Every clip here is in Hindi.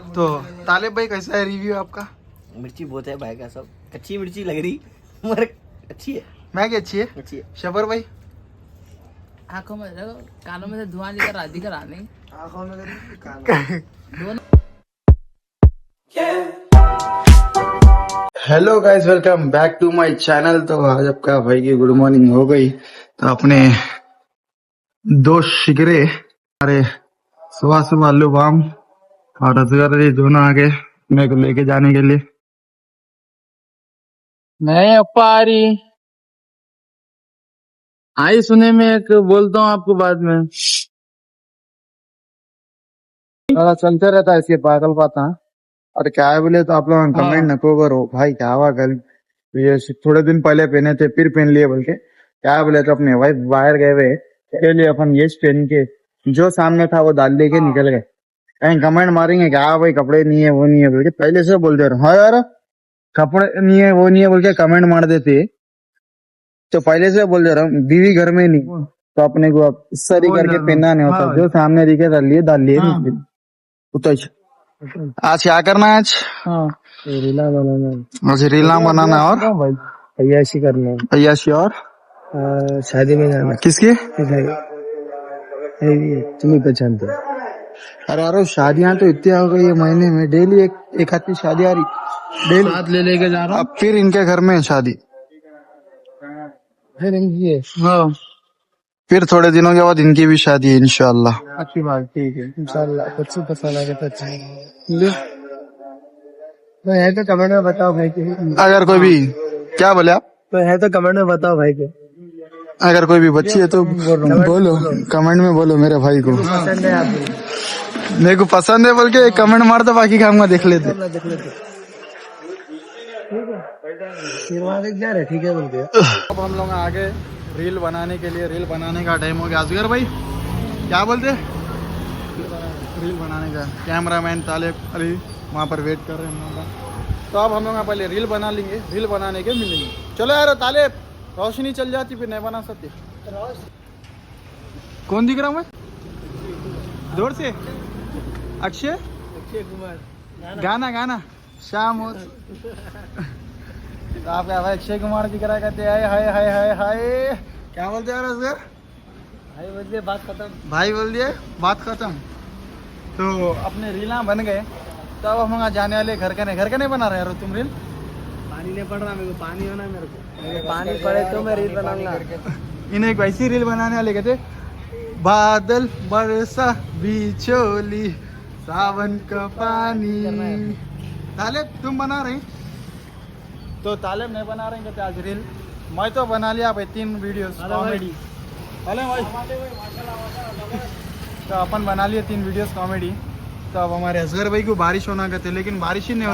तो तालिब भाई कैसा है रिव्यू आपका? मिर्ची बहुत है भाई का, सब अच्छी मिर्ची लग रही मगर अच्छी है। मैगी अच्छी है, अच्छी है। शबर भाई आंखों में देखो, कानों में से धुआं लेकर आ नहीं। आंखों में hello guys, welcome back to my channel. तो आज आपका भाई की गुड मॉर्निंग हो गई। तो अपने दो शिगरे हमारे सुबह सुबह आलू बाम और असगर जी दोनों आगे मेरे को लेके जाने के लिए। नहीं अप्पा आ रही आई सुने में, एक बोलता हूँ आपको बाद में। चलते रहता है इसके पागल पाता। और क्या है बोले तो आप लोग कमेंट नको करो भाई, क्या हुआ कल ये थोड़े दिन पहले पहने थे फिर पहन लिए, बोल के क्या बोले तो अपने वाइफ बाहर गए हुए के लिए अपन ये पहन के जो सामने था वो डाल लेके निकल गए। कहीं कमेंट मारेंगे क्या भाई कपड़े नहीं है वो नहीं है बोल के, पहले से बोल दे रहा हूँ। हाँ यार कपड़े नहीं है वो नहीं है बोल के कमेंट मार देते, तो पहले से बोल दे रहा हूँ बीवी घर में नहीं तो अपने को अब सरी करके पहनना नहीं होता, जो सामने दिखे डाल लिए उतर। आज क्या करना है? आज रीला बनाना, आज रीला बनाना और अय्याशी करना, अय्याशी और शादी में जाना। किसकी? तुम्हें पहचानते? अरे अरे शादियां तो इतनी हो गई है महीने में, डेली एक आधी शादी आ रही, डेली साथ ले लेके जा रहा हूँ। अब फिर इनके घर में शादी, फिर इनकी है। हाँ फिर थोड़े दिनों के बाद इनकी भी शादी है इंशाल्लाह। अच्छी बात, ठीक है इंशाल्लाह। कुछ पसंद आ गया तो अच्छा तो है तो कमेंट में बताओ भाई के। अगर कोई भी क्या बोले आप? तो है तो कमेंट में बताओ भाई के। अगर कोई भी बच्ची है तो बोलो, कमेंट में बोलो मेरे भाई को पसंद है आप, मेरे को पसंद है बोल के कमेंट मार दो, बाकी काम का देख लेते। देख लेते। ठीक है, ठीक है बोल के। अब हम लोग आगे रील बनाने के लिए, रील बनाने का टाइम हो गया। असगर भाई क्या बोलते? रील बनाने का। कैमरामैन तालिब अली वहाँ पर वेट कर रहे हैं हम लोग। तो अब हम लोग पहले रील बना लेंगे, रील बनाने के मिलेंगे। चलो यार तालिब, रोशनी चल जाती फिर नहीं बना सकती। कौन दिख रहा हूँ मैं दूर से? अक्षय कुमार गाना गाना शाम हो तो आप क्या भाई अक्षय कुमार दिख रहा, कहते हाय हाय हाय हाय हाय। क्या बोलते यार असगर भाई? बोल दिए बात खत्म, भाई बोल दिए बात खत्म। तो अपने रीला बन गए, तो अब हम जाने वाले घर का नहीं बना रहे यार तुम रील। पानी नहीं पड़ रहा मेरे को, पानी होना मेरे को, पानी पड़े तो मैं रील बनाऊंगा। इन्हें एक वैसी रील बनाने वाले कहते बादल बरसा बिचोली सावन का पानी। तालिब तुम बना रही? तो तालिब नहीं बना रहे कहते आज रील, मैं तो बना लिया भाई 3 वीडियोस कॉमेडी। अरे भाई तो अपन बना लिए 3 वीडियोस कॉमेडी। तो अब हमारे असगर भाई को बारिश होना कहते, लेकिन बारिश ही नहीं हो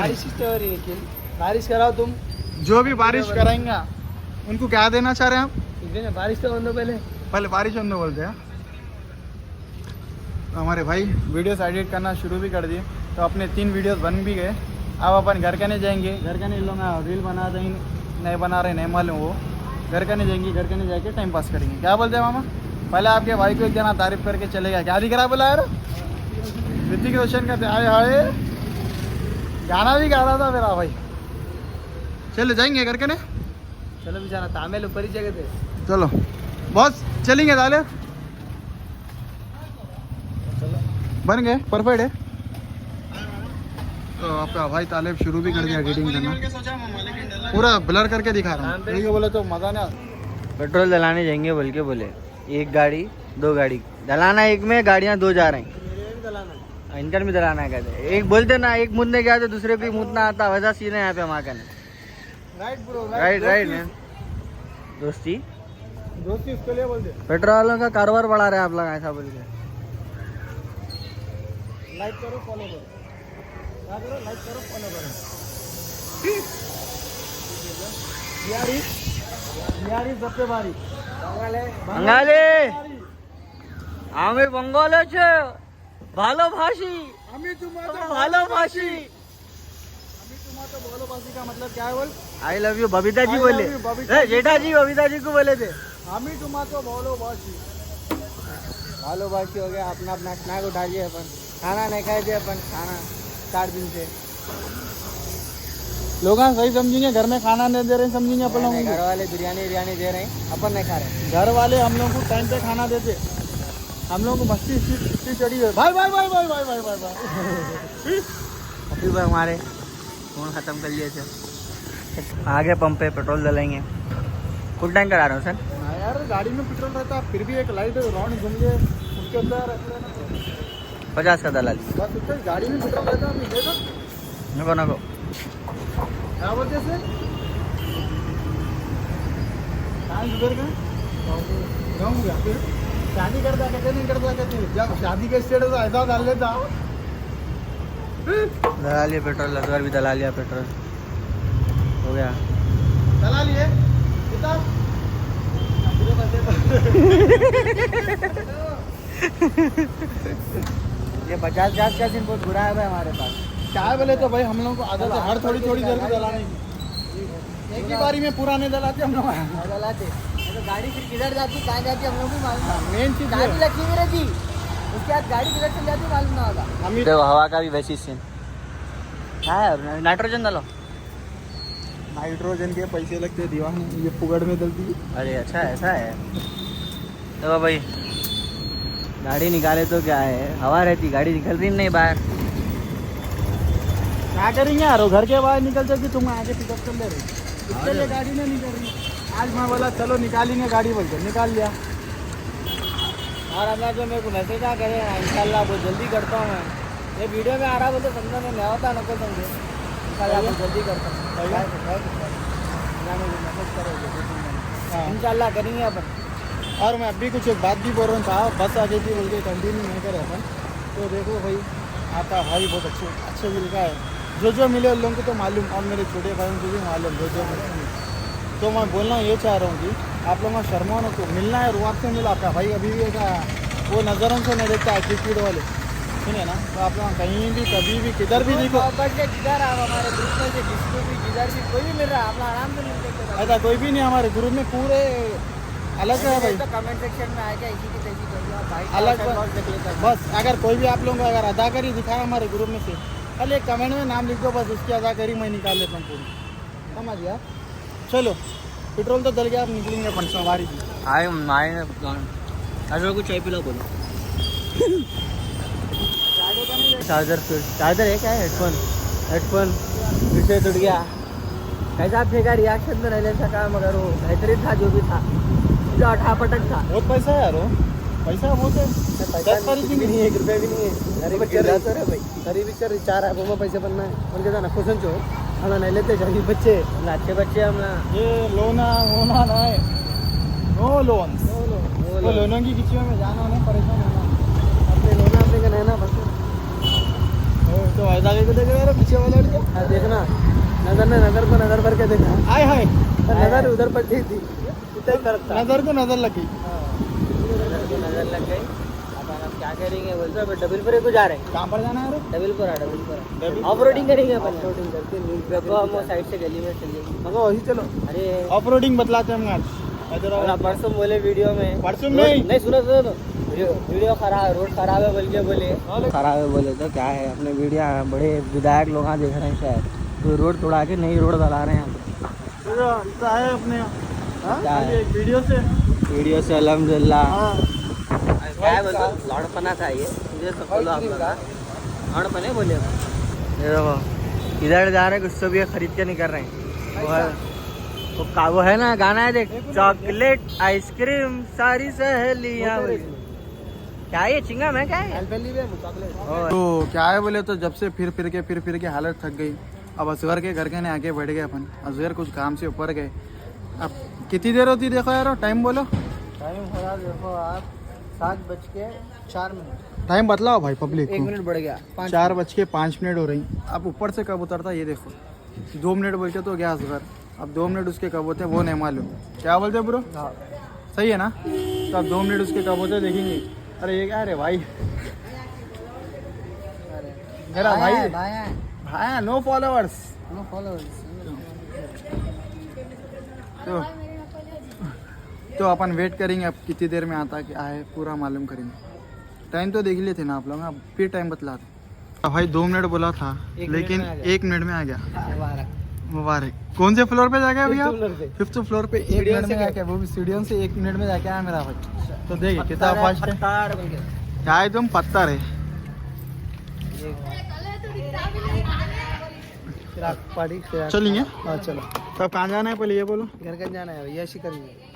रही। लेकिन बारिश कराओ तुम, जो भी बारिश कराएंगे उनको क्या देना चाह रहे हैं आप? बारिश तो बंदो पहले बारिश होने बोलते हैं। तो हमारे भाई वीडियोस एडिट करना शुरू भी कर दिए, तो अपने 3 वीडियोस बन भी गए। अब अपन घर का नहीं जाएंगे, घर का नहीं लोग रील बना देंगे, नहीं बना रहे नहीं मालूम, वो घर का नहीं जाएंगे, घर का नहीं जाके टाइम पास करेंगे। क्या बोलते हैं मामा? पहले आपके भाई को एक जना तारीफ करके चलेगा, क्या दिख रहा बोला यार? ऋतिक रोशन कहते हाय हाय, गाना भी गा रहा था मेरा भाई। चलो जाएंगे घर के नहीं? चलो भी जाना तामेल ऊपर ही जगह थे। चलो बॉस चलेंगे ताले, बन गए परफेक्ट है। तो आपका भाई तालिब शुरू भी कर दिया एडिटिंग करना, पूरा ब्लर करके दिखा रहा हूँ। ठीक है बोले तो मजा नहीं आता। पेट्रोल डलाने जाएंगे बोल के बोले, एक गाड़ी 2 गाड़ी डलाना, एक में गाड़ियाँ 2 जा रही हैं, इनका भी डलाना है कहते। एक बोलते ना एक मुदने गया तो दूसरे को मुदना आता, वैसा सीन है यहाँ पे हमारा। राइट ब्रो, राइट मैन, दोस्ती उसके लिए बोलते। पेट्रोल वालों का कारोबार बढ़ा रहे हैं आप लोग ऐसा बोल के। लाइक करो फॉलो करो, क्या करो? लाइक करो फॉलो करो। बिहारी सबसे भारी বাঙালি আমি বঙ্গল আছে ভালোবাসি, আমি তোমাকে ভালোবাসি। तो भालोबासी का मतलब क्या है बोल? I love you Babita ji I बोले, love you, बबीता जी। जेठा जी बबीता जी को बोले थे। हमी तुम्हारे भालोबासी। भालोबासी हो गया, अपना अपना स्नैक उठा दिए अपन, खाना नहीं खाए थे अपन, खाना 4 दिन से। लोग सही समझेंगे, घर में खाना नहीं दे रहे समझेंगे अपन लोगों घर वाले बिरयानी दे रहे हैं, अपन नहीं खा रहे। घर वाले हम लोग को टाइम पे खाना देते, हम लोग को मस्ती इतनी चढ़ी है। भाई भाई भाई भाई भाई भाई भाई भाई अभी भाई हमारे फोन खत्म कर लिए थे, आगे पंप पे पेट्रोल डलेंगे। फुल टैंक करा रहा हूँ सर। हाँ यार, गाड़ी में पेट्रोल रहता फिर भी एक लाइट राउंड घूम गए उसके अंदर रख लेना। 50 का दलाल। बस उससे गाड़ी में पेट्रोल रहता अभी देखो। नको क्या बोलते से सुधर गए गाँव गया फिर शादी करता कहते नहीं करता कहते, जब शादी के स्टेटस ऐसा डाल लेता। दला लिया पेट्रोल, लदवार भी दला लिया पेट्रोल, हो गया। चला लिए कितना ये 50 का सीन बहुत बुरा है भाई हमारे पास। क्या बोले तो भाई हम लोग को आदत है हर थोड़ी थोड़ी देर में दलाने की, एक ही बारी में पूरा नहीं दलाते हम लोग। दलाते तो गाड़ी फिर किधर जाती कहाँ जाती हम लोग भी मालूम। मेन चीज गाड़ी लगी हुई रहती, उसके बाद गाड़ी किधर चल जाती मालूम ना होगा। देखो हवा का भी वैसी सीन है। नाइट्रोजन डालो। नाइट्रोजन के पैसे लगते दीवाने, ये फुगड़ में डलती है। अरे अच्छा ऐसा है तो भाई गाड़ी निकाले तो क्या है, हवा रहती, गाड़ी निकल रही नहीं बाहर। क्या करेंगे यार, घर के बाहर निकलते कि तुम आगे पिकअप कर ले रहे, इसके लिए गाड़ी नहीं निकल रही। आज मैं बोला चलो निकालेंगे गाड़ी, बोल के निकाल लिया। और अल्लाह जो मेरे को मैसेज आ करे इंशाल्लाह बहुत जल्दी करता हूँ मैं। ये वीडियो में आ रहा बोलते समझा नहीं होता नको समझे, इंशाल्लाह बहुत जल्दी करता हूँ। मैसेज करोगे इंशाल्लाह करेंगे अपन। और मैं अभी कुछ एक बात भी बोल रहा हूँ साहब, बस आ गई थी बोल के कंटिन्यू नहीं करे अपन। तो देखो भाई आपका भाई बहुत अच्छे दिल का है, जो मिले उन लोगों को तो मालूम, और मेरे छोटे भाइयों को भी मालूम जो मिले। तो मैं बोलना ये चाह रहा हूँ कि आप लोगों का शर्मा को मिलना है, रुआब से मिला आपका भाई अभी भी ऐसा वो नज़रों से नहीं देखता एटीट्यूड वाले, सुनिए ना। तो आप लोग कहीं भी कभी भी किधर भी देखो, जिधर आप हमारे ग्रुप में से जिसको भी जिधर भी कोई भी मिल रहा है अपना आराम से मिल सकते। ऐसा कोई भी नहीं हमारे ग्रुप में, पूरे अलग है भाई। तो कमेंट सेक्शन में आएगा इसी की तैसी कर दिया भाई, अलग देख लेता है। बस अगर कोई भी आप लोगों को अगर अदाकारी दिखाया हमारे ग्रुप में से, कल एक कमेंट में नाम लिख दो, बस उसकी अदाकारी मैं निकाल लेता हूँ पूरी, समझ गया। चलो पेट्रोल तो डल गया, अब निकलेंगे अपन सवारी की। आए को चाय पिला बोलो। चार्जर है क्या, हेडफोन फिर से टूट गया। कैसा फेंका, रिएक्शन तो नहीं ले सका, मगर वो बेहतरीन था जो भी था, जो अठापटक था। बहुत पैसा है यार, वो पैसा बहुत है, 10 तारीख भी नहीं, 1 रुपया भी नहीं है। गरीब बिचार 4 आप पैसे बनना है उनके जाना खुश हो हम नहीं लेते, गरीब बच्चे अच्छे बच्चे हम ना। ये लोना होना ना है, नो लोन, वो लोनों की किसी में जाना नहीं, परेशान होना अपने लोना अपने का रहना बस। तो ऐसा करके देख रहे पीछे वाला लड़का, देखना नजर को नजर भर के देखा, आए हाय नजर उधर पर थी इतना ही फर्क था। नजर को नजर लगी, नजर लग गई। अब क्या करेंगे बोलते हैं, डबलपुर को जा रहे हैं। कहाँ पर जाना है? डबलपुर ऑफ रोडिंग करेंगे अपन, ऑफ रोडिंग करके तो हम साइड से गली में चल जाएंगे। मगर वही चलो, अरे ऑफ रोडिंग बतलाते हैं हम आज। परसों बोले वीडियो में, परसों नहीं सुनो वीडियो खराब, रोड खराब है बोल के बोले, खराब है बोले तो क्या है, अपने वीडियो बड़े विधायक लोग देख रहे हैं शायद, तो रोड तोड़ा के नई रोड डला रहे हैं है अपने क्या है? वीडियो से अल्हम्दुलिल्लाह। क्या है बोलते, लौड़पना था ये, मुझे तो बोलो आप लोग लौड़पने बोले। ये देखो इधर जा रहे हैं, कुछ तो भी खरीद के नहीं कर रहे हैं। वो है ना गाना है देख, चॉकलेट आइसक्रीम सारी सहेलियां। क्या ये चिंगम है क्या है? तो क्या है बोले तो जब से फिर के हालत थक गई। अब असगर के घर के ने आके बैठ गए अपन, असगर कुछ काम से ऊपर गए। अब कितनी देर होती देखो यार, टाइम बोलो। टाइम हो रहा देखो आप 7:04। टाइम बतलाओ भाई पब्लिक, 1 मिनट बढ़ गया, 4:05 हो रही। अब ऊपर से कब उतरता ये देखो, 2 मिनट बोलते तो गया असगर, अब 2 मिनट उसके कब होते वो नहीं मालूम। क्या बोलते ब्रो, सही है ना? तो अब 2 मिनट उसके कब होते देखेंगे। अरे ये क्या रे भाई, मेरा भाई भाई नो फॉलोअर्स। तो अपन वेट करेंगे अब कितनी देर में आता कि आए, पूरा मालूम करेंगे। टाइम तो देख लिए थे ना आप लोग, अब फिर टाइम बतला दो। भाई 2 मिनट बोला था एक लेकिन मिनट में आ गया। 1 मिनट में आ गया। मुबारक। मुबारक। कौन से फ्लोर पे जाके अभी आप? 5th फ्लोर पे। 5th फ्लोर पे 1 सीढ़ियों मिनट से में जाके, वो भी सीढ़ियों से 1 मिनट में जाके आया मेरा भाई। तो देखिए कितना फास्ट है, पत्थर बोल के। क्या एकदम पत्थर है। चिराग पार्टी चिराग। चलेंगे हाँ चलो। तब कहाँ जाना है पहले ये बोलो। घर का जाना है भैया, ऐसी करेंगे।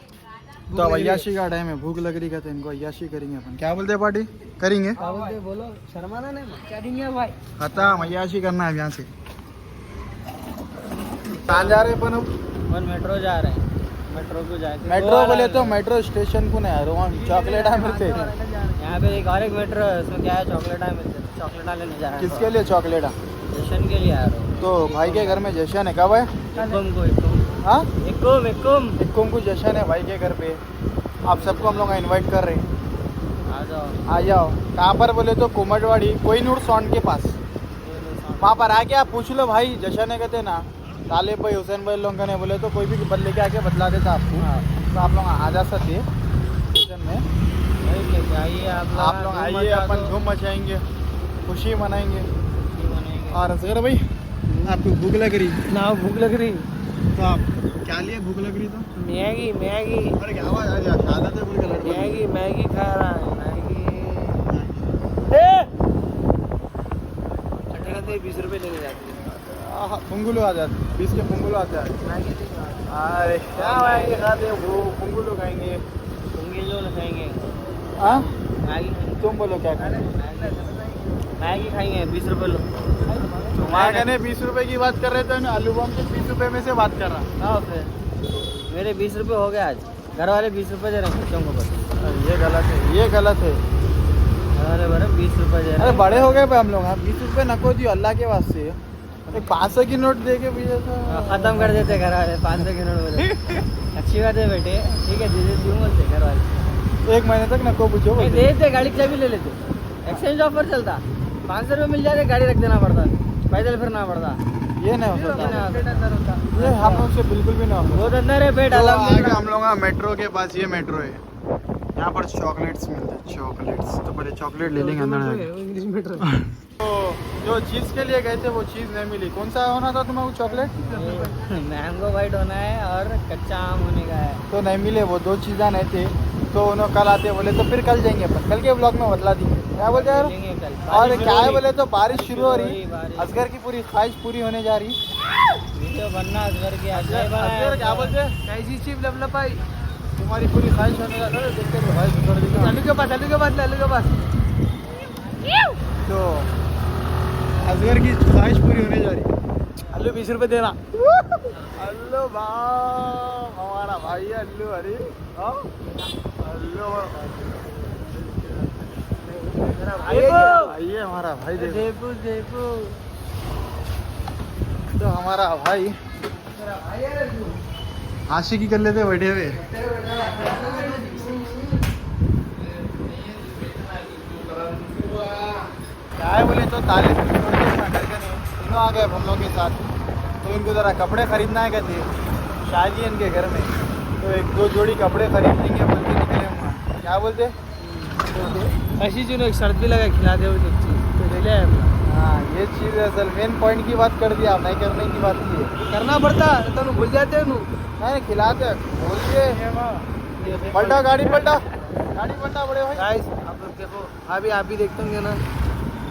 तो अब अय्याशी का टाइम है, भूख लग रही कहते हैं इनको, अय्याशी करेंगे अपन। क्या बोलते हैं पार्टी करेंगे? क्या बोलते बोलो, शर्माना नहीं करेंगे भाई। खत्म, अय्याशी करना है यहाँ से। कहाँ जा रहे हैं अपन अब? अपन मेट्रो जा रहे हैं, मेट्रो को जाके मेट्रो बोले तो मेट्रो स्टेशन को नहीं, रोहन चॉकलेट मिलते हैं। यहाँ पे एक और एक मेट्रो है, उसमें क्या है चॉकलेट मिलते हैं, चॉकलेट लेने जा रहे हैं। किसके लिए चॉकलेट? जशन के लिए आ रहे हो? तो भाई के घर में जश्न है, कब है? हाँ इक्कुम को जश्न है भाई के घर पे। आप सबको हम लोग इनवाइट कर रहे हैं, आ जाओ। आ जाओ। कहाँ पर बोले तो कुमटवाड़ी कोहिनूर सॉन्ड के पास, वहाँ पर आके आप पूछ लो भाई जश्न है कहते ना, तालिब भाई हुसैन भाई लोगों ने बोले तो कोई भी बदले के आके बतला देता आपको। तो आप लोग आ जा सकते स्टेशन में, आइए आप लोग आइए, अपन धूम मचाएंगे, खुशी मनाएंगे। और असगर भाई आपको भूख लग रही ना, भूख लग रही। तो आप क्या लिए? भूख लग रही तो मैगी मैगी अरे क्या आवाज आ गया, आदत है बोल के मैगी मैगी खा रहा है, मैगी। 20 रुपए लेके जाते हैं। पुंगुलू आ जाते, 20 के पुंगुलू आते हैं। मैगी अरे क्या मैगी खाते हैं, वो पुंगुलू खाएंगे। खाएंगे। हाँ मैगी तुम बोलो क्या खाएंगे? मैगी खाएंगे, 20 रुपए लो। तुम्हारे कहने 20 रुपए की बात कर रहे थे, आलू बम के 20 रुपए में से बात कर रहा। हाँ फिर मेरे 20 रुपए हो गए आज, घर वाले 20 रुपए दे रहे हैं बच्चों को बस। ये गलत है, ये गलत है। घर वाले बड़े 20 रुपए दे रहे अरे हैं। बड़े हो गए पे हम लोग, 20 रुपए नको दियो अल्लाह के वास्ते। एक 500 की नोट दे के भैया तो खत्म कर देते घर वाले, 500 के नोट बोले। अच्छी बात है बेटे, ठीक है दे देती हूँ बोलते घर वाले। 1 महीने तक नको पूछो नहीं, दे देते, गाड़ी की चाबी ले लेते, एक्सचेंज ऑफर चलता, 500 रुपये मिल जाते, गाड़ी रख देना पड़ता, पैदल फिरना पड़ता। ये नहीं हो सकता, वो ये हम लोग से बिल्कुल भी नहीं हो सकता। अंदर है बेट तो अलग आगे हम लोग मेट्रो के पास, ये मेट्रो है, यहाँ पर चॉकलेट्स मिलते हैं, चॉकलेट्स। तो पहले चॉकलेट ले लेंगे अंदर जाके। English metro. तो जो चीज़ के लिए गए थे वो चीज़ नहीं मिली। कौन सा होना था तुम्हें वो चॉकलेट? मैंगो वाइट होना है और कच्चा आम होने का है। तो नहीं मिले, वो 2 चीज़ें नहीं थे। तो उन्होंने कल आते बोले, तो फिर कल जाएंगे अपन, कल के ब्लॉग में बतला देंगे। क्या बोलते हैं? लेंगे कल। और क्या है बोले तो बारिश शुरू हो रही, बारिश। असगर की पूरी ख्वाहिश पूरी होने जा रही। वीडियो बनना असगर की, असगर क्या बोलते हैं? कैसी चीज लपलपाई, तुम्हारी पूरी ख्वाहिश होने जा रही है। देखते हैं भाई सुधर देंगे। आलू के पास, आलू के पास, आलू के पास। तो असगर की ख्वाहिश पूरी होने जा रही। अल्लू 20 रुपए देना। अल्लू भाई हमारा भाई है अल्लू। अरे अल्लू आइए हमारा भाई, देखो तो हमारा भाई आशिकी कर लेते बैठे हुए। क्या है बोले तो तालिब तीनों आ गए हम लोग के साथ। तो इनको ज़रा कपड़े खरीदना है कहते, शादी है इनके घर में, तो 1-2 जोड़ी कपड़े खरीद लेंगे बोलते निकले हम। क्या बोलते? ऐसी चीज़ एक शर्त भी लगा खिला दे तो ले हाँ ये चीज़ असल मेन पॉइंट की बात कर दिया, नहीं करने की बात की है। करना पड़ता तो भूल जाते हैं। नहीं खिलाते बोलिए, पलटा गाड़ी पलटा, गाड़ी पलटा बड़े भाई। गाइस आप लोग देखो, अभी आप भी देखते होंगे ना,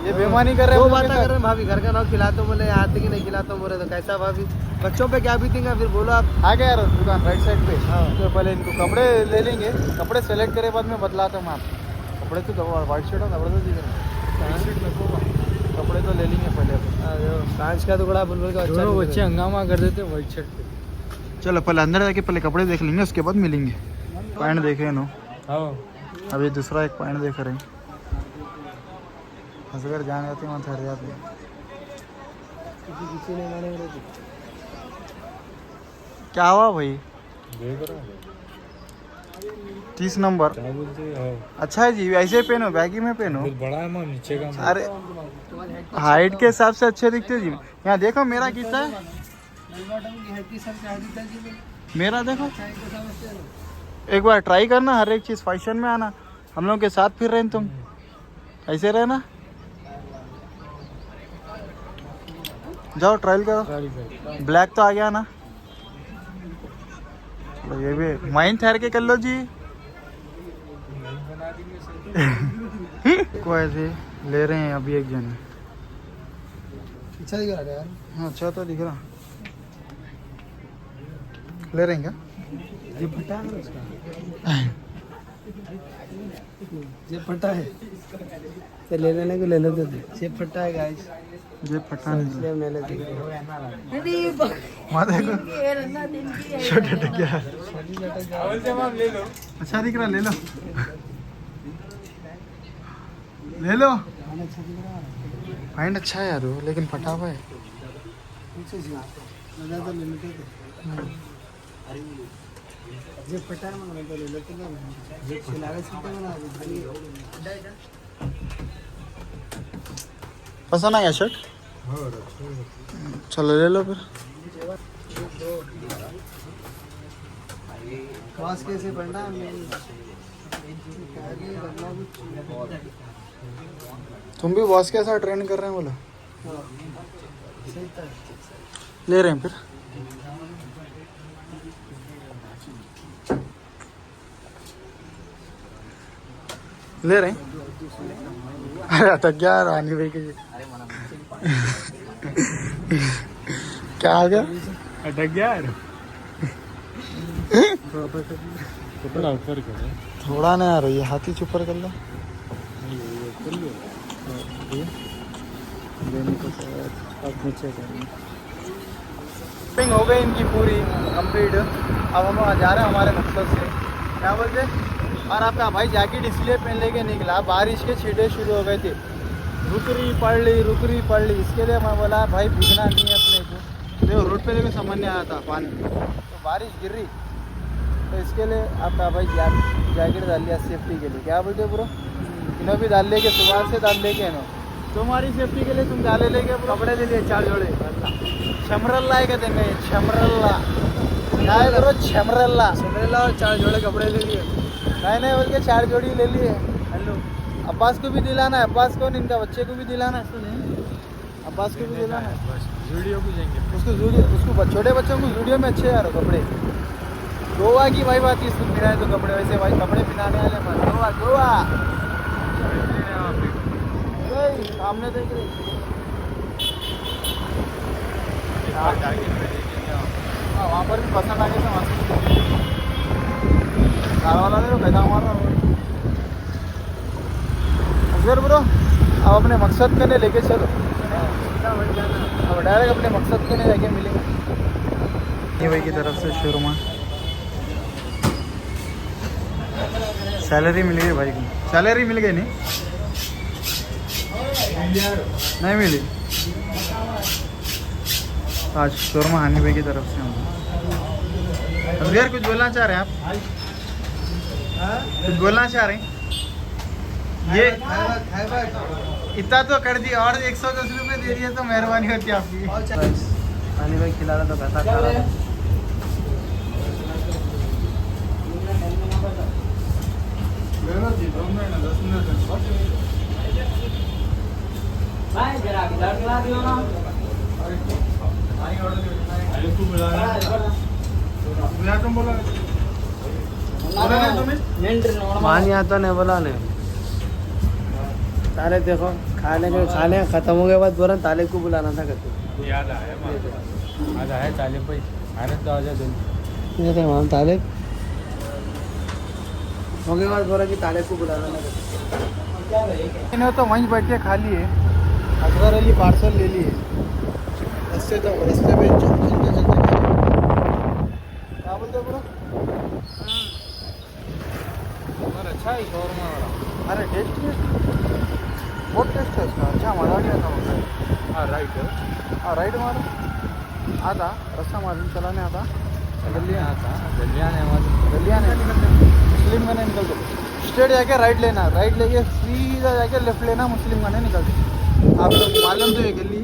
ये बेईमानी कर रहे दो हैं बातें कर रहे हैं। भाभी घर का नाम खिलाते बोले, यहाँ आते कि नहीं खिलाते बोले, तो कैसा भाभी बच्चों पे क्या बीतेगा फिर बोलो आप। आ गया यार दुकान राइट साइड पे। हाँ। तो पहले इनको कपड़े ले लेंगे, कपड़े सेलेक्ट करे बाद में बतलाता हूँ मैं आपको। कपड़े तो व्हाइट शर्ट और जबरदस्त दिख रहे हैं, कपड़े तो ले लेंगे पहले। कांच का टुकड़ा बुलबुल का अच्छा बच्चे हंगामा कर देते व्हाइट शर्ट पे। चलो पहले अंदर जाके पहले कपड़े देख लेंगे, उसके बाद मिलेंगे। पैंट देखे नो, अभी दूसरा एक पैंट देख रहे हैं। असगर जान जाते वहाँ ठहर जाते हैं। क्या हुआ भाई? 30 नंबर अच्छा है जी, ऐसे ही पहनो, बैगी में पहनो। बड़ा है मां नीचे का। अरे हाइट के हिसाब से अच्छे दिखते जी। यहाँ देखो मेरा कितना है, मेरा देखो। एक बार ट्राई करना, हर एक चीज़ फैशन में आना। हम लोग के साथ फिर रहे तुम, ऐसे रहना। जाओ ट्रायल करो। ब्लैक तो आ गया ना, चलो ये भी माइंड ठहर के कर लो जी। को ऐसे ले रहे हैं अभी एक जन। अच्छा दिख रहा है यार। हाँ अच्छा तो दिख रहा। ले रहे हैं क्या? ये फटा है उसका, ये फटा है तो ले लेने को ले लेते थे। ये फटा है गाइस, ये फटा नहीं इसलिए हम ले लेते थे। माता को शर्ट अटक गया। अच्छा दिख रहा, ले लो ले लो। पैंट अच्छा है यार वो, लेकिन फटा हुआ है। जे फटा है मग ले लेते ना, जे सिलावे सकते ना। पसंद आया शर्ट? चलो ले लो फिर। क्रॉस कैसे पढ़ना है? तुम भी बॉस के साथ ट्रेन कर रहे हैं बोला? ले रहे हैं फिर। ले रहे हैं। अरे अटक गया रानी भाई के। क्या आ गया? अटक गया यार। थोड़ा नहीं आ रही है, हाथी चुपर कर लो। शॉपिंग हो गई इनकी पूरी कंप्लीट। अब हम जा रहे हैं हमारे मकसद से। क्या बोलते? और आपका भाई जैकेट इसलिए पहन लेके निकला, बारिश के छींटे शुरू हो गए थे। रुक रही पड़ ली। इसके लिए मैं बोला भाई भीगना नहीं है अपने को। देखो रोड पे देखो समझ नहीं आया था पानी, तो बारिश गिर रही, तो इसके लिए आपका भाई जैकेट डाल लिया सेफ्टी के लिए। क्या बोलते हो ब्रो? इन्हों भी डाल लेके, सुबह से डाल लेके इन्हों तुम्हारी सेफ्टी के लिए तुम डाले लेके कपड़े ले लिए 4 जोड़े। छमरल्ला है कहते हैं, छमरल्ला क्या है करो, छमरल्ला और 4 जोड़े कपड़े ले लिए। नहीं बोल के 4 जोड़ी ले लिए। हेलो, अब्बास को भी दिलाना है, अब्बास को इनका बच्चे को भी दिलाना है, अब्बास को भी दिलाना है। वीडियो भी जाएंगे। उसको छोटे बच्चों को वीडियो में अच्छे यार कपड़े। गोवा की भाई बात इसको पिराए तो कपड़े, वैसे भाई कपड़े पिनाने वाले मत। गोवा सामने देख रहे वहाँ पर भी पसंद आ गया था। वहाँ से कार वाला देखो पैदा मार रहा ब्रो। अब अपने मकसद करने लेके चलो, अब डायरेक्ट अपने मकसद करने जाके मिलेंगे। ये भाई की तरफ से शोरूम सैलरी मिल गई भाई को। सैलरी मिल गई नहीं मिली आज शोरमा हानि भाई की तरफ से। हम यार कुछ बोलना चाह रहे हैं आप? कुछ बोलना चाह रहे हैं? ये इतना तो कर दिया, और 110 रुपये दे दिए तो मेहरबानी होती आपकी। हानि भाई खिला रहा तो पैसा खा रहा था। मान आता नहीं बोला नहीं। ताले देखो खाने खत्म हो गए बाद बोला ताले को बुलाना था कहते। याद आया चाले भाई आने तो आजा थे वहाँ ताले हो गए बाद बोला कि ताले को बुलाना था। इन्हें तो वहीं बैठ के खा लिए, असगर अली पार्सल ले लिए। रस्ते पे चलते क्या बोलते ब्रो? अच्छा है शोरमा वाला। अरे टेस्ट बहुत टेस्ट है उसका। अच्छा मज़ा नहीं आता होता। हाँ राइट है। हाँ राइट मारो आता, रास्ता मालूम चलाने आता। गलियाँ आता गलियाँ नहीं मुस्लिम का नहीं निकलते। स्ट्रेट जाके राइट लेना, राइट लेके सीधा जाके लेफ्ट लेना, मुस्लिम का नहीं निकलते। आपको मालूम तो ये गली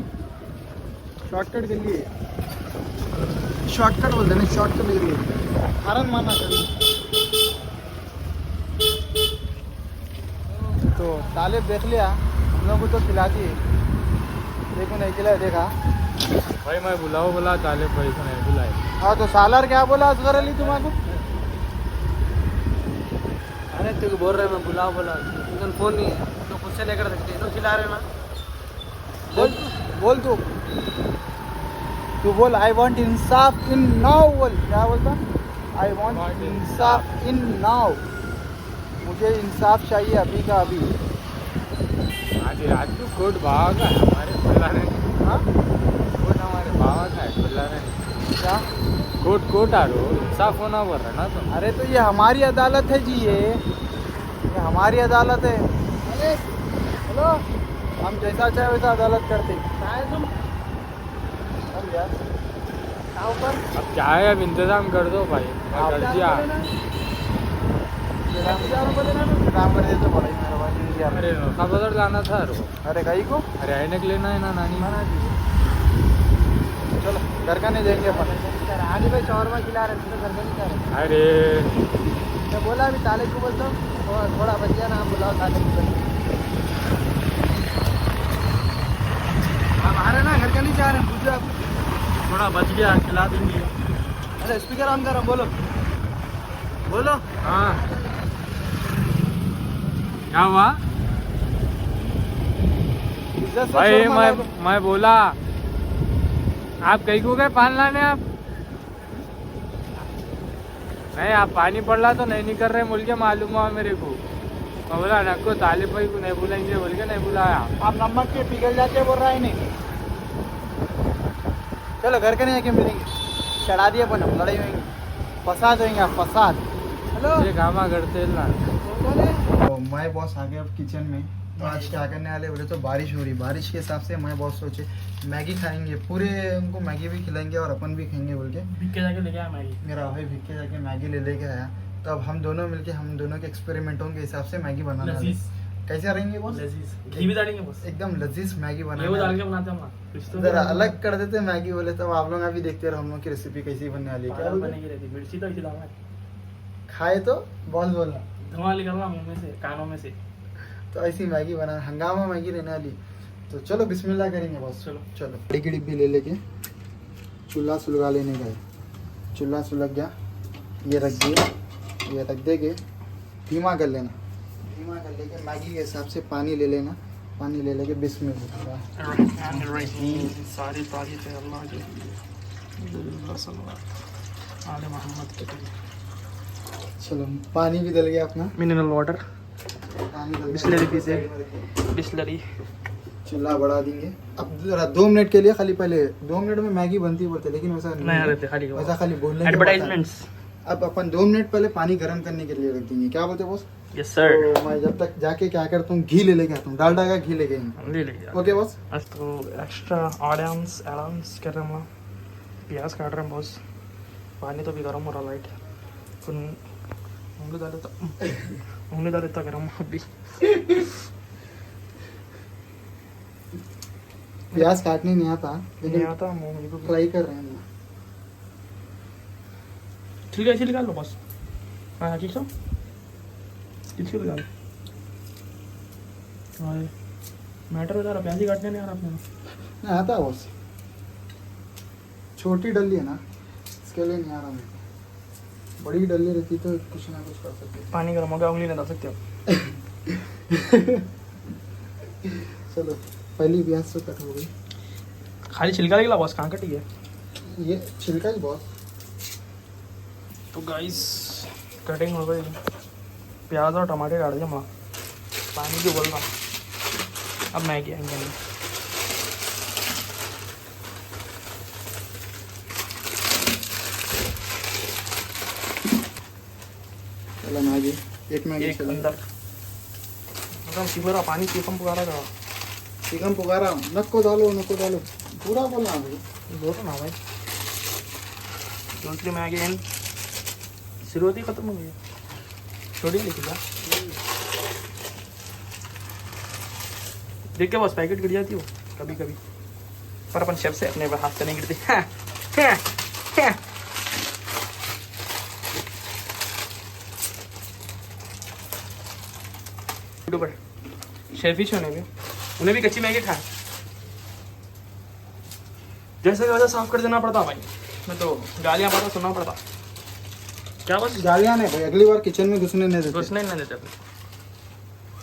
शॉर्टकट गली है, शॉर्टकट बोलते हैं, शॉर्टकट गली है। हारन मारना चाहिए। तो तालिब देख लिया हम लोग को तो खिला दिए, देखो नहीं खिलाया देखा भाई मैं बुलाओ बोला चाले पैसे नहीं बुलाए. हाँ तो सालार क्या बोला असगर अली तुम्हारा? अरे तेरे को बोल रहे मैं बुलाओ बोला, तुम फोन नहीं है तो खुद से लेकर सकते हैं, तो खिला रहे ना. बोल तू बोल I want Insaf in now. बोल क्या बोलता? I want Insaf in now. मुझे इंसाफ चाहिए अभी का अभी. आज रात को कोर्ट भाव का है हमारे बुलाने. हाँ कोर्ट हमारे भाव का है बुलाने. क्या? कोर्ट आ रो इंसाफ होना बोल रहा ना तुम. अरे तो ये हमारी अदालत है जी, ये हमारी अदालत है. अरे हेलो, हम जैसा चाहे वैसा अदालत करते हैं. तुम अब यार क्या ऊपर अब क्या है, अब इंतजाम कर दो भाई. मैं कर दिया. काम कर देते बड़ा ही मेहरबानी यार. अरे नौका बाजार जाना था रो. अरे कहीं को अरे ऐनक लेना है ना नानी. चलो घर का नहीं देंगे अपन. आगे भाई शौरमा खिला रहे थे, घर में नहीं खा रहे. अरे मैं बोला अभी ताले को बोलता हूँ थोड़ा बच गया ना, आप बुलाओ ताले को. आप आ रहे ना, घर का नहीं जा रहे, पूछो आप. थोड़ा बच गया, खिला देंगे. अरे स्पीकर ऑन करो, बोलो बोलो. हाँ क्या हुआ इज्जत से भाई? शर्मा ला दो. मैं बोला आप कहीं को गए पान लाने. आप नहीं, आप पानी पड़ रहा तो नहीं कर रहे बोल के मालूम हुआ मेरे को. मैं बोला नको ताले भाई को नहीं बुलाएंगे बोल के नहीं बुलाया. आप नमक के पिघल जाते बोल रहा है नहीं. चलो घर के नहीं आके मिलेंगे. चढ़ा दिए अपन, हम लड़ाई होंगे, फसाद होंगे आप, फसाद. हेलो ये कामा करते ना. तो मैं बॉस आ गया अब किचन में. तो आज क्या करने वाले बोले तो बारिश हो रही. बारिश के हिसाब से मैं बॉस सोचे मैगी खाएंगे, पूरे उनको मैगी भी खिलाएंगे और अपन भी खाएंगे बोल के भिक्के जाके लेके आया मैगी. मेरा भाई भिक्के के जाके मैगी ले लेके आया. तो अब हम दोनों मिलके हम दोनों के एक्सपेरिमेंटों के हिसाब से मैगी बनाना है. कैसे रहेंगे बॉस? घी भी डालेंगे बस. एकदम लजीज मैगी ये वो बनाना डाल है. के बनाते हैं हम कुछ तो जरा अलग कर देते मैगी बोले तो आप लोग अभी देखते रहो हम लोग की रेसिपी कैसी बनने वाली है. क्या बोलते? बनेगी रहती. मिर्ची तो खिलाना है. खाए तो बॉस बोलना. धुआं निकलना मुंह में से, कानों में से. तो ऐसी मैगी बना, हंगामा मैगी रहने वाली. तो चलो बिस्मिल्लाह करेंगे बॉस. चलो बड़ी की डिब्बी ले लेके चूल्हा सुलगा लेने गए. चूल्हा सुलग गया, ये रख दिए, ये रख देंगे. धीमा कर लेना, धीमा कर लेके मैगी के हिसाब से पानी ले लेना. पानी ले लेके बिस्मिल्लाह. सारी तारीफ है अल्लाह की. आले मोहम्मद के. चलो पानी भी डल गया अपना. मिनरल वाटर, पानी डल गया. बिस्लरी पी से. बिस्लरी. चूल्हा बढ़ा देंगे. अब जरा 2 मिनट के लिए खाली, पहले 2 मिनट में मैगी बनती बोलते, लेकिन वैसा नहीं रहते खाली वैसा खाली बोलने के एडवर्टाइजमेंट्स. बाद अब अपन 2 मिनट पहले पानी गर्म करने के लिए रख देंगे. क्या बोलते बॉस? Yes sir. तो मैं जब तक जाके क्या करता हूँ, घी ले लेके आता हूँ. डालडा का घी लेके आएंगे. ले लीजिए. Okay boss. तो एक्स्ट्रा ऑनियंस एडम्स कर रहे हैं. प्याज काट रहे हैं बॉस. पानी तो भी गर्म हो रहा लाइट. उंगली डाले तो गर्म अभी. प्याज काटने नहीं आता, नहीं लेकिन आता मुंह को. ट्राई कर रहे हैं. छिलका लो बस. हाँ ठीक है. छिलका लगा लो. मैटर बता रहा, प्याज ही काटने नहीं आ रहा आपने. नहीं आता है बॉस, छोटी डली है ना, इसके लिए नहीं आ रहा मेरे को. बड़ी डली रहती तो कुछ ना कुछ कर सकते. पानी गर्म हो गया, उंगली नहीं डाल सकते आप. चलो पहली प्याज तो कट हो गई. खाली छिलका लगेगा बॉस, कहाँ कटी है. ये छिलका ही बॉस. तो गाइस कटिंग हो गई. प्याज और टमाटर डाल दिया माँ. पानी भी उबल रहा. अब मैगी आएंगे. चलो मैगी, एक मैगी एक चलो. अंदर मतलब सिमरा पानी चिकन पुकारा का. चिकन पुकारा. नको डालो पूरा बोलना भाई. बोलो ना भाई. दूसरी मैगी एंड सिरोती खत्म हो गई. छोटी लेके जा. देख के बस पैकेट गिर जाती हो कभी कभी, पर अपन शेफ से अपने हाथ से नहीं गिरती. यूट्यूबर शेफिश होने भी, उन्हें भी कच्ची मैगी खाए. जैसे कि वैसे साफ कर देना पड़ता भाई, मैं तो गालियाँ पाता सुनना पड़ता। क्या बस गालियाँ नहीं भाई, अगली बार किचन में घुसने नहीं देते। घुसने ही नहीं देते अपने,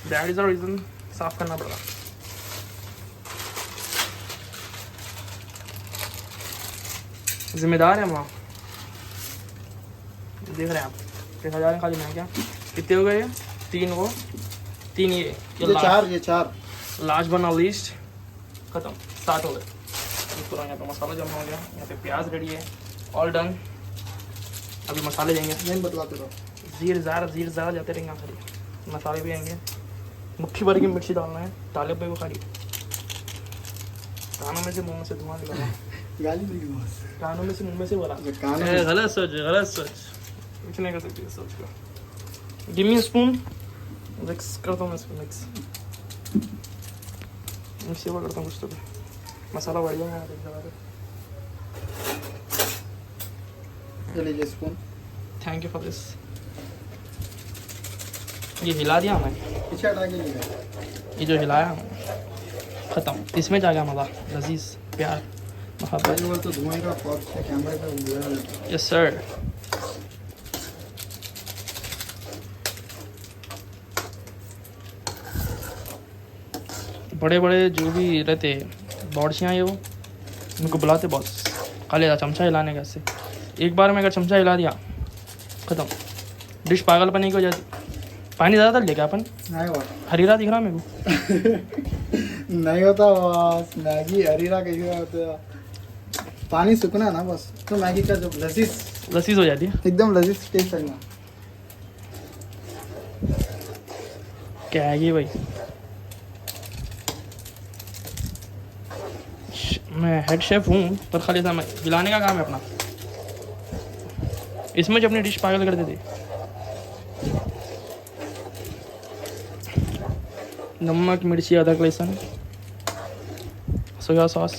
दैट इज द रीजन साफ करना पड़ा। जिम्मेदार है वहाँ, देख रहे हैं आप, 1000 खाली मैं क्या कितने हो गए? 3 वो 3 ये चार लास्ट बना लिस्ट खत्म, 7 हो गए। इसको यहाँ पे मसाला जमा हो गया, यहाँ पे प्याज रेडी है, ऑल डन। अभी मसाले देंगे, नहीं बतलाते रहो। जीर ज़्यादा जाते रहेंगे खाली, मसाले भी आएंगे। मुट्ठी भर की मिर्ची डालना है, डाले पे वो खाली। कानों में से मुंह में से धुआं निकला, गाली नहीं दूंगा। कानों में से मुंह में से बोला, कानों में गलत सोच कुछ नहीं कर सकती इस सोच को। गिव मी स्पून, मिक्स करता हूँ मैं इसको, मिक्स सेवा करता हूँ कुछ तो भी। मसाला बढ़ जाएगा एक जगह पे। ये लीजिए spoon. Thank you for this. ये हिला दिया हमें, पीछे हटा के लीजिए। ये जो हिलाया हमें ख़त्म, इसमें जा गया मज़ा, लजीज प्यार मोहब्बत। वो तो धुआं का फॉक्स है, कैमरे पे उड़ा देता है। Yes sir. बड़े बड़े जो भी रहते बॉड्सियाँ ये वो उनको बुलाते बॉस, खाली चमचा हिलाने का से। एक बार में अगर चमचा हिला दिया ख़त्म, डिश पागलपनी की हो जाती। पानी ज़्यादा डाल लेगा अपन, नहीं हुआ। हरीरा दिख रहा मेरे को। नहीं होता बस, मैगी हरीरा कैसे होता है? पानी सूखना ना बस, तो मैगी का जब लसीज हो जाती है एकदम लजीज टेस्ट लगना। क्या है ये भाई? मैं हेड शेफ हूँ पर खाली था मैं खिलाने का काम है अपना। इसमें जो अपनी डिश पागल कर देते, नमक मिर्ची अदरक लहसुन, soya sauce,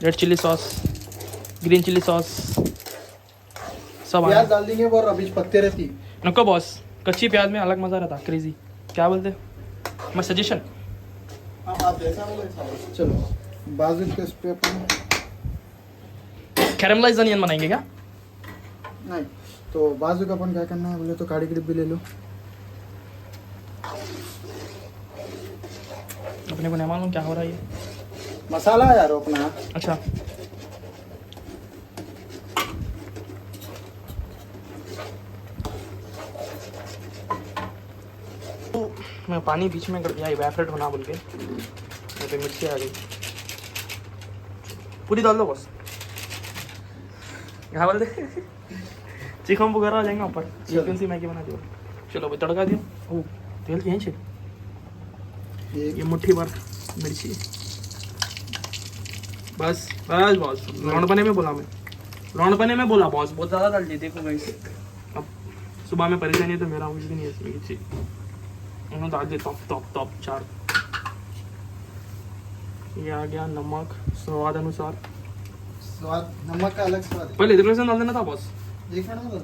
red chilli sauce, green chilli sauce सब प्याज आया। डाल देंगे और अभी पत्ते रहती। नको बॉस, कच्ची प्याज में अलग मज़ा रहता, क्रेजी। क्या बोलते? मैं सजेशन। आप जैसा बोलो वैसा बोलो। चलो बाजू के इस पे अपन कैरमलाइज अनियन बनाएंगे क्या? नहीं तो बाजू का अपन क्या करना है बोले तो काड़ी की डिब्बी ले लो। अपने को नहीं मालूम क्या हो रहा है ये। मसाला है यार अपना। अच्छा तो मैं पानी बीच में कर दिया इवेपोरेट होना बोल के, यहाँ पे मिर्ची आ गई, पूरी डाल दो बस। क्या बोलते चिकन वगैरह आ जाएंगे ऊपर, चिकन सी मैगी बना दियो। चलो भाई तड़का दियो। ओ तेल यहीं से, ये मुट्ठी भर मिर्ची बस बस बॉस। लौंडपने में बोला मैं, लौंडपने में बोला बॉस, बहुत ज़्यादा डाल दी। देखो भाई अब सुबह में परेशानी है तो मेरा कुछ भी नहीं है इसमें मिर्ची। उन्होंने डाल दिया टॉप 4। ये आ गया नमक स्वाद अनुसार। स्वाद नमक का अलग स्वाद है। पहले इधर से डाल देना था बॉस। देखा ना तो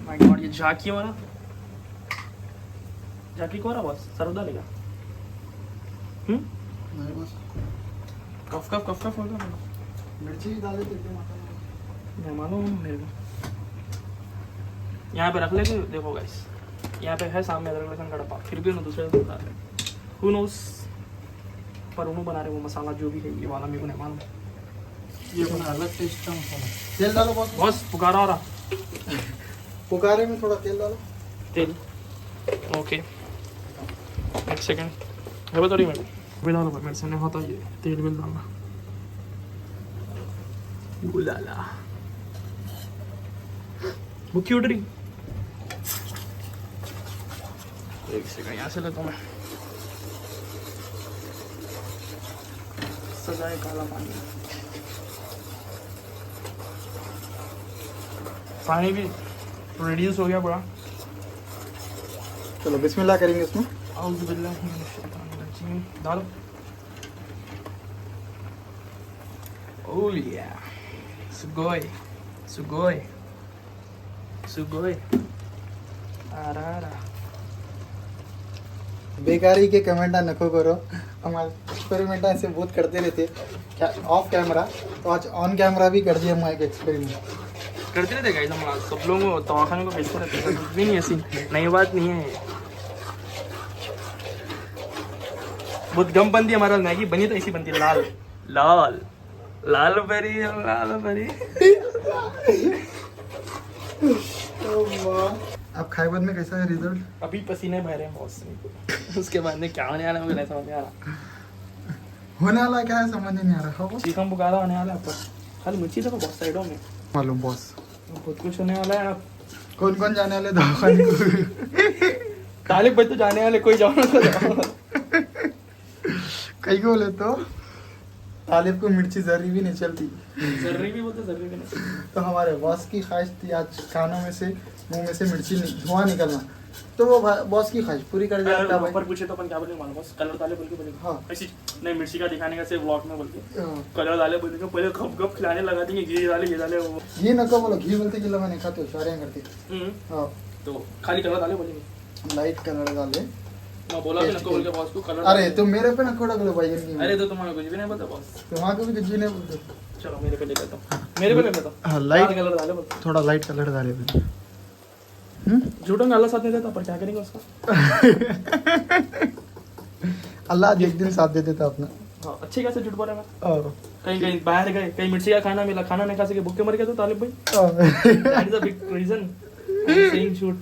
माय गॉड, ये झाकी हो रहा, झाकी को रहा बॉस, सर डालेगा। नहीं बस कफ कफ होगा। मिर्ची भी डाल देते हैं। मैं मालूम मेरे को। यहाँ पे रख लेंगे, देखो गाइस यहाँ पे है सामने अदरक लहसुन का डब्बा, फिर भी उन्होंने दूसरे से बता रहे हु नोस, पर उन्होंने बना रहे वो मसाला जो भी है ये वाला मेरे को नहीं मालूम। ये अपना अलग टेस्ट का मसाला। तेल डालो बस। बॉस पुकारा हो रहा, पुकारे में थोड़ा तेल डालो। तेल ओके, एक सेकेंड है बता रही मैडम। भी डालो मेरे से नहीं होता ये, तेल भी डालना। गुलाला वो क्यों उठ रही? एक सेकंड यहाँ से लेता हूँ मैं। सजाए काला पानी, पानी भी रिड्यूस हो गया पूरा। चलो बिस्मिल्लाह करेंगे इसमें। आउज़ु बिल्लाहि मिनश शैतानिर रजीम। डालो। ओह या, सुगोई सुगोई सुगोई, आरा बेकारी के कमेंट नको करो, हम एक्सपेरिमेंट ऐसे बहुत करते रहते क्या ऑफ कैमरा, तो आज ऑन कैमरा भी कर दिया हम एक एक्सपेरिमेंट। करते रहते गाइस हम सब लोग दवाखाने को भेजते रहते हैं, कुछ भी नहीं ऐसी नई बात नहीं है। बहुत गम बनती है हमारा मैगी, बनी तो ऐसी बनती है लाल लाल लाल परी लाल परी। अब खाइबद में कैसा है रिजल्ट? अभी पसीने बह रहे हैं बहुत से, उसके बाद में क्या होने वाला है मुझे नहीं समझ में आ रहा। होने वाला क्या है समझ नहीं आ रहा। हो चीकन बुखारा होने वाला है आपको, खाली मिर्ची देखो बहुत साइडों में, मालूम बॉस बहुत कुछ होने वाला है। आप कौन कौन जाने वाले दवाखाने को? तालिब भाई तो जाने वाले, कोई जाओ ना तो जाओ। कई को बोले तो तालिब को मिर्ची जर्री भी नहीं चलती, जर्री भी बोलते जर्री भी नहीं। तो हमारे बॉस की ख्वाहिश थी आज कानों में से मुंह में से मिर्ची धुआं निकलना, तो वो बॉस की ख्वाहिश पूरी कर दिया अगर भाई। ऊपर पूछे तो अपन क्या बोलेंगे मालूम, बस कलर डाले बोल के बोलेंगे। हाँ। ऐसी नहीं मिर्ची का दिखाने का सिर्फ व्लॉग में बोल के हाँ। कलर डाले बोलेंगे, पहले गप गप खिलाने लगा देंगे, घी डाले ये डाले वो। घी नको बोलो, घी बोलते कि मैंने खाते हो सारे करते। हाँ तो खाली कलर डाले बोलेंगे। लाइट कलर डाले। मैं बोला भी नको बोल के बॉस को कलर। अरे तुम मेरे पे नको डालो भाई की। अरे तो तुम्हारा कुछ भी नहीं पता बॉस। तुम्हारे को भी कुछ भी नहीं बोलते। चलो मेरे पे ले लेता हूँ, मेरे पे ले लेता हूँ। हाँ लाइट कलर डाले बोलते, थोड़ा लाइट कलर डाले। झूठों का अल्लाह साथ नहीं देता, पर क्या करेंगे उसका। अल्लाह आज एक दिन साथ दे देता अपना। हाँ अच्छे कैसे झूठ बोले मैं। और कहीं कहीं बाहर गए, कहीं मिर्ची का खाना मिला, खाना नहीं खा सके, भूखे मर गए तो तालिब भाई। That is a big reason saying झूठ।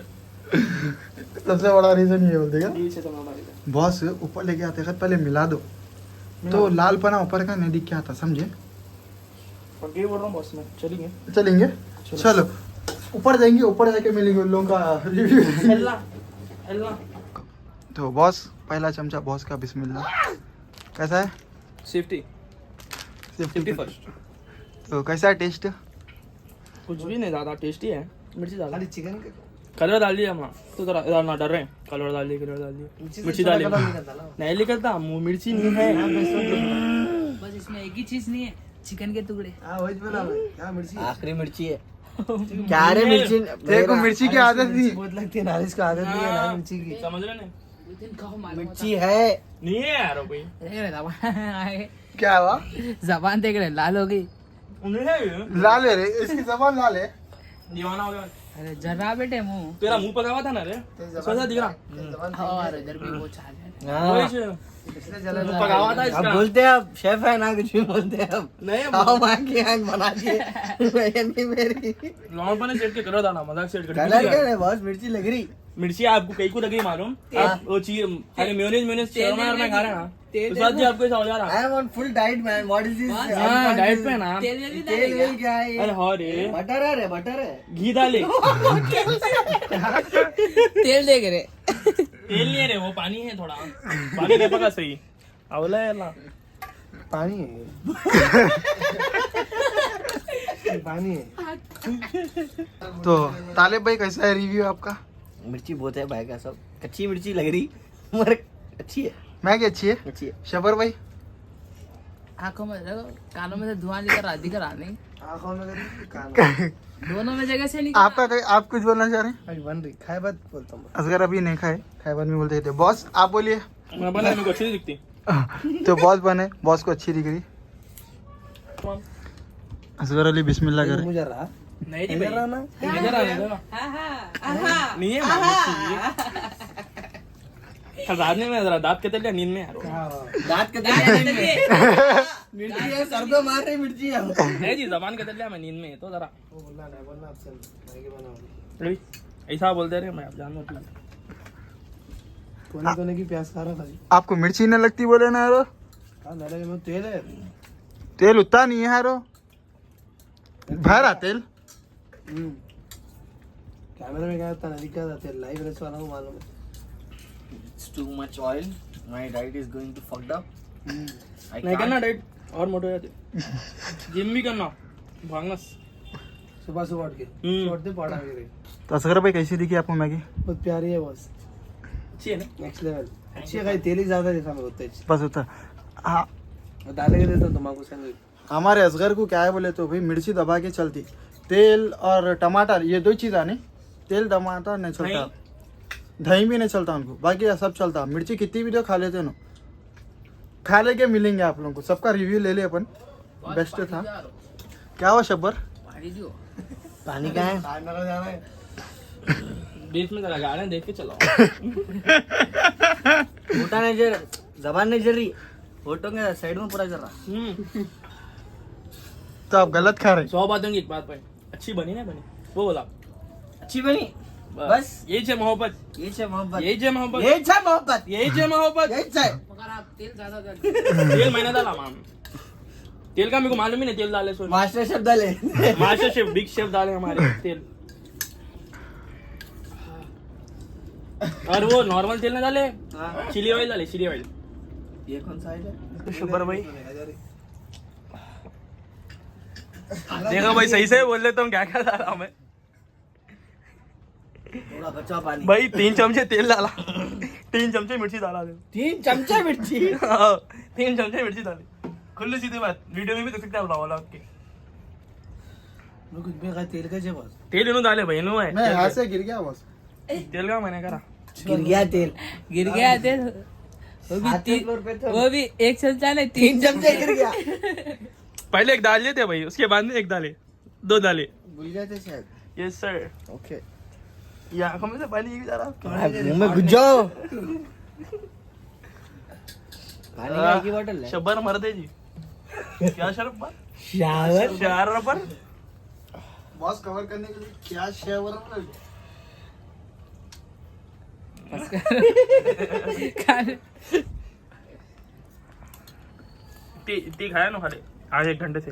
सबसे बड़ा रीजन ये बोलते क्या ये से तो हमारी है। बॉस ऊपर लेके आते हैं पहले मिला दो तो लालपना ऊपर का नहीं दिख के आता, समझे? पर ये बोल रहा हूँ बॉस में चलेंगे। चलेंगे चलो ऊपर जाएंगे, ऊपर जाके मिलेंगे उन लोगों का रिव्यू। अल्लाह अल्लाह। तो बॉस पहला चमचा बॉस का बिस्मिल्लाह। कैसा है? Safety safety first. तो कैसा है टेस्ट? कुछ भी नहीं, ज़्यादा टेस्टी है, मिर्ची ज़्यादा। खाली चिकन कलर डाल दिया हम तो जरा ना डर रहे हैं, कलर डाल दिए मिर्ची डाली नहीं निकलता, मुँह मिर्ची नहीं है। बस इसमें एक ही चीज नहीं है, चिकन के टुकड़े। आखिरी मिर्ची है क्या रे मिर्ची? देखो मिर्ची की आदत नहीं बहुत लगती है नारिश को, आदत नहीं है ना मिर्ची की। समझ रहे नहीं? मिर्ची है नहीं है यार कोई। क्या हुआ? जबान देख रहे लाल हो गई। नहीं है ये। लाल है रे, इसकी जबान लाल है। दीवाना हो गया। अरे जरा बेटे मुंह। तेरा मुंह पका हुआ था ना रे, कैसा दिख रहा? और इधर भी वो चाल है। हाँ। वही से। मुंह पका हुआ था अब इसका। बोलते हैं, अब शेफ है ना, कुछ भी बोलते हैं अब। नहीं खाओ माँ की आँख बना दिए नहीं मेरी। लॉन्ग पर सेट के कलर डाला, मजाक सेट कर। कलर क्या है बॉस? मिर्ची लग रही। मिर्ची आपको कहीं को लगी मालूम? आप वो चीज अरे मेयोनीज शर्मा में खा रहे हैं ना, उस बात जी आपको ऐसा हो जा रहा है। I am on full diet man, what is this? हाँ डाइट पे है ना। तेल वेल क्या है ये? अरे हाँ रे, बटर है रे, बटर है। घी डाले। तेल देख रहे। तेल नहीं है रे, वो पानी है थोड़ा, पानी नहीं पका सही। अवला है अल्लाह। पानी है पानी है। तो तालिब भाई कैसा है रिव्यू आपका? मिर्ची बहुत है भाई का, सब कच्ची मिर्ची लग रही मगर अच्छी है। मैगी अच्छी है। अच्छी है। शबर भाई आंखों में देखो, कानों में से धुआं दिख रहा नहीं। आंखों में दोनों में जगह से नहीं। आपका आप कुछ बोलना चाह रहे हैं? बन रही खाए बात बोलता हूँ। असगर अभी नहीं खाए, खाए बाद में बोलते थे। बॉस आप बोलिए। मैं बना, मेरे को अच्छी नहीं दिखती। तो बॉस बने, बॉस को अच्छी दिख रही। असगर अली बिस्मिल्लाह करे। मुझे रहा नहीं जी भाई, इधर आ नहीं है रात में मैं जरा दांत के तले नींद में यार। दांत के मिर्ची है, सर तो मार रही मिर्ची है। नहीं जी, जबान के तले मैं नींद में तो जरा ऐसा बोलते रहे, मैं अब जान लो कोने की प्यास खा रहा खाली। आपको मिर्ची नहीं लगती बोले ना यारो? तेल है। तेल उतना नहीं है यारो, भरा तेल। कैमरे में क्या होता है, दिखा था तेल। लाइव रेस वाला को मालूम है। It's too much oil. My diet is going to fucked up. नहीं करना डाइट और मोटे हो जाते। जिम भी करना, भागना सुबह सुबह उठ के छोड़ते पड़ा मेरे। तो असगर भाई कैसी दिखी आपको मैगी? बहुत प्यारी है बॉस, अच्छी है ना? Next level. अच्छी है, तेल ही ज्यादा दिखा मैं होता है। बस होता। हाँ डाले के देता हूँ तुम्हारे सैंडविच। हमारे असगर को क्या है बोले तो भाई मिर्ची दबा के चलती, तेल और टमाटर ये दो चीज आने, तेल टमाटर नहीं चलता। दही भी नहीं चलता उनको, बाकी सब चलता। मिर्ची कितनी भी दो खा लेते ना, खा लेके मिलेंगे आप लोगों को। सबका रिव्यू ले ले अपन, बेस्ट था। क्या हुआ शब्बर? पानी दियो पानी का है बीच में जरा गाड़ियां देख के चलाओ। मोटा नहीं जर, जबान नहीं जर रही, फोटो के साइड में पूरा जर रहा। तो आप गलत खा रहे। 100 बातों की एक बात भाई, अच्छी बनी ना बनी वो बोला, अच्छी बनी बस यही है मोहब्बत, ये छे मोहब्बत, यही है मोहब्बत, ये छे मोहब्बत, यही है मोहब्बत। ये छे। मगर आप तेल ज्यादा डाल तेल मैंने डाला माम, तेल का मेरे को मालूम ही नहीं तेल डाले सो। मास्टर शेफ डाले। मास्टर शेफ बिग शेफ डाले हमारे तेल, और वो नॉर्मल तेल ना डाले, हाँ। चिली ऑयल डाले, चिली ऑयल। ये कौन सा है? शुक्र भाई देखो भाई सही से बोल लेता हूँ क्या क्या डाला हमें थोड़ा बचा पानी। भाई। 3 चमचे तेल डाला, 3 चमचे मिर्ची डाला दे। 3 चमचे मिर्ची। 3 चमचे मिर्ची डाली, खुली सीधी बात, वीडियो में भी देख सकते हैं आप लोग के। कुछ भी का तेल का जे बस तेल इन्हों डाले भाई, इन्हों है मैं हाथ से गिर गया बस। तेल का मैंने करा। गिर गया तेल। गिर गया तेल, वो भी हाथ फ्लोर पे था। वो भी 1 चमचा नहीं 3 चमचे गिर गया। पहले एक डाल लेते भाई, उसके बाद में एक डाले, 2 डाले। भूल गए थे शायद। Yes sir. ओके। ये आंखों में से पानी गिर जा रहा। मुंह में घुस जाओ। पानी का एक ही बोतल है। शब्बर मर दे जी। क्या शर्फ पर? शावर। शार पर बॉस कवर करने के लिए क्या शेवर टी खाया ना खाले आज 1 घंटे से।